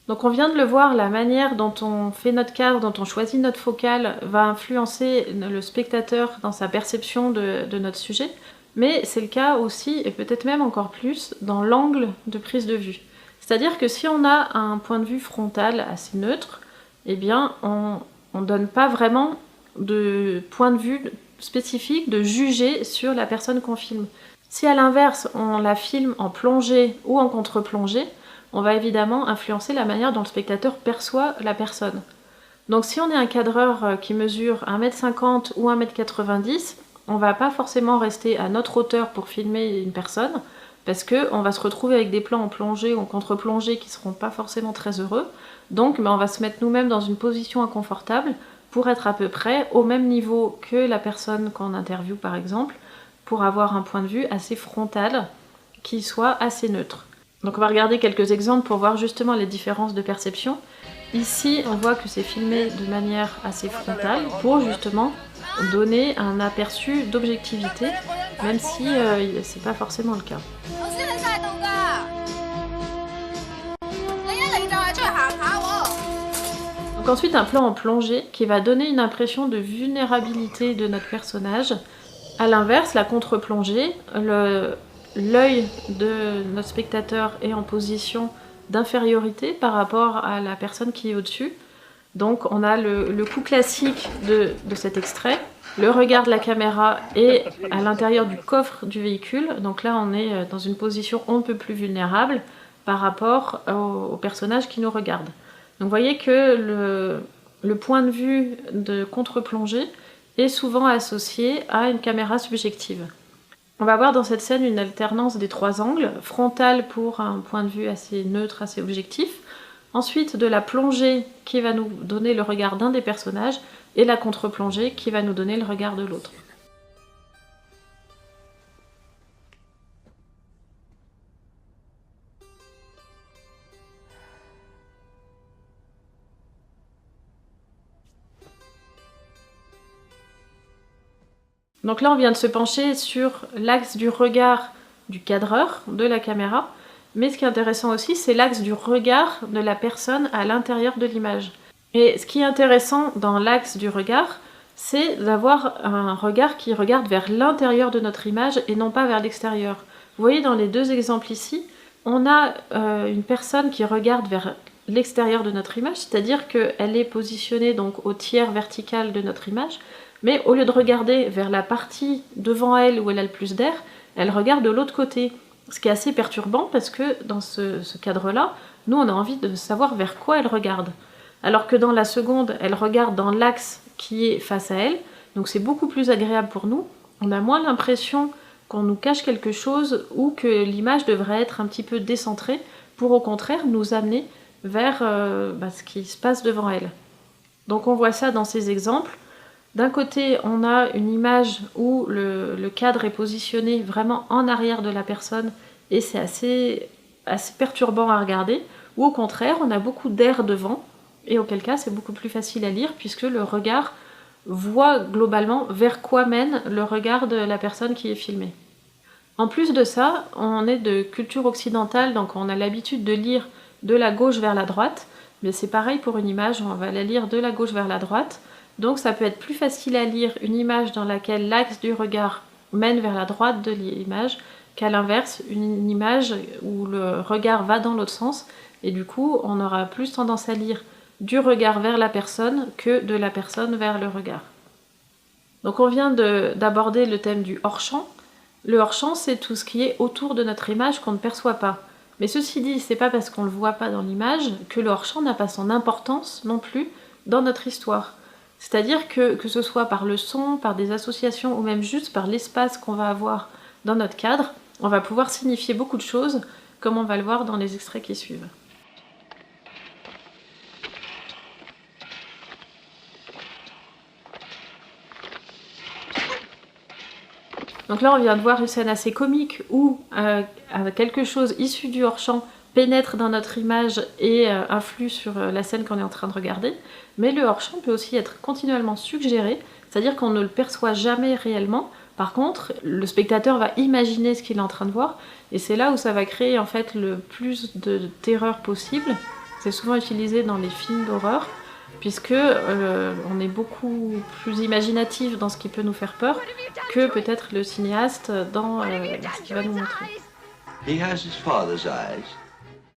Donc on vient de le voir, la manière dont on fait notre cadre, dont on choisit notre focale va influencer le spectateur dans sa perception de notre sujet, mais c'est le cas aussi, et peut-être même encore plus, dans l'angle de prise de vue. C'est-à-dire que si on a un point de vue frontal assez neutre, eh bien on ne donne pas vraiment de point de vue spécifique, de juger sur la personne qu'on filme. Si à l'inverse on la filme en plongée ou en contre-plongée, on va évidemment influencer la manière dont le spectateur perçoit la personne. Donc si on est un cadreur qui mesure 1m50 ou 1m90, on va pas forcément rester à notre hauteur pour filmer une personne, parce qu'on va se retrouver avec des plans en plongée ou en contre-plongée qui seront pas forcément très heureux. Donc on va se mettre nous-mêmes dans une position inconfortable pour être à peu près au même niveau que la personne qu'on interviewe par exemple, pour avoir un point de vue assez frontal qui soit assez neutre. Donc on va regarder quelques exemples pour voir justement les différences de perception. Ici, on voit que c'est filmé de manière assez frontale pour justement donner un aperçu d'objectivité, même si c'est pas forcément le cas. Donc ensuite, un plan en plongée qui va donner une impression de vulnérabilité de notre personnage. A l'inverse, la contre-plongée, l'œil de notre spectateur est en position d'infériorité par rapport à la personne qui est au-dessus. Donc on a le coup classique de cet extrait, le regard de la caméra est à l'intérieur du coffre du véhicule, donc là on est dans une position un peu plus vulnérable par rapport au personnage qui nous regarde. Donc vous voyez que le point de vue de contre-plongée est souvent associé à une caméra subjective. On va voir dans cette scène une alternance des trois angles, frontal pour un point de vue assez neutre, assez objectif, ensuite de la plongée qui va nous donner le regard d'un des personnages, et la contre-plongée qui va nous donner le regard de l'autre. Donc là, on vient de se pencher sur l'axe du regard du cadreur, de la caméra, mais ce qui est intéressant aussi, c'est l'axe du regard de la personne à l'intérieur de l'image. Et ce qui est intéressant dans l'axe du regard, c'est d'avoir un regard qui regarde vers l'intérieur de notre image et non pas vers l'extérieur. Vous voyez dans les deux exemples ici, on a une personne qui regarde vers l'extérieur de notre image, c'est-à-dire qu'elle est positionnée donc au tiers vertical de notre image, mais au lieu de regarder vers la partie devant elle où elle a le plus d'air, elle regarde de l'autre côté. Ce qui est assez perturbant parce que dans ce cadre-là, nous on a envie de savoir vers quoi elle regarde. Alors que dans la seconde, elle regarde dans l'axe qui est face à elle, donc c'est beaucoup plus agréable pour nous. On a moins l'impression qu'on nous cache quelque chose ou que l'image devrait être un petit peu décentrée pour au contraire nous amener vers ce qui se passe devant elle. Donc on voit ça dans ces exemples. D'un côté, on a une image où le cadre est positionné vraiment en arrière de la personne et c'est assez perturbant à regarder, ou au contraire, on a beaucoup d'air devant, et auquel cas c'est beaucoup plus facile à lire puisque le regard voit globalement vers quoi mène le regard de la personne qui est filmée. En plus de ça, on est de culture occidentale, donc on a l'habitude de lire de la gauche vers la droite, mais c'est pareil pour une image, on va la lire de la gauche vers la droite. Donc ça peut être plus facile à lire une image dans laquelle l'axe du regard mène vers la droite de l'image qu'à l'inverse, une image où le regard va dans l'autre sens et du coup on aura plus tendance à lire du regard vers la personne que de la personne vers le regard. Donc on vient d'aborder le thème du hors-champ. Le hors-champ c'est tout ce qui est autour de notre image qu'on ne perçoit pas. Mais ceci dit, c'est pas parce qu'on le voit pas dans l'image que le hors-champ n'a pas son importance non plus dans notre histoire. C'est-à-dire que ce soit par le son, par des associations ou même juste par l'espace qu'on va avoir dans notre cadre, on va pouvoir signifier beaucoup de choses, comme on va le voir dans les extraits qui suivent. Donc là on vient de voir une scène assez comique où quelque chose issu du hors-champ pénètre dans notre image et influe sur la scène qu'on est en train de regarder, mais le hors-champ peut aussi être continuellement suggéré, c'est-à-dire qu'on ne le perçoit jamais réellement. Par contre, le spectateur va imaginer ce qu'il est en train de voir, et c'est là où ça va créer en fait le plus de terreur possible. C'est souvent utilisé dans les films d'horreur, puisque on est beaucoup plus imaginatif dans ce qui peut nous faire peur que peut-être le cinéaste dans ce qu'il va nous montrer. He has his father's eyes,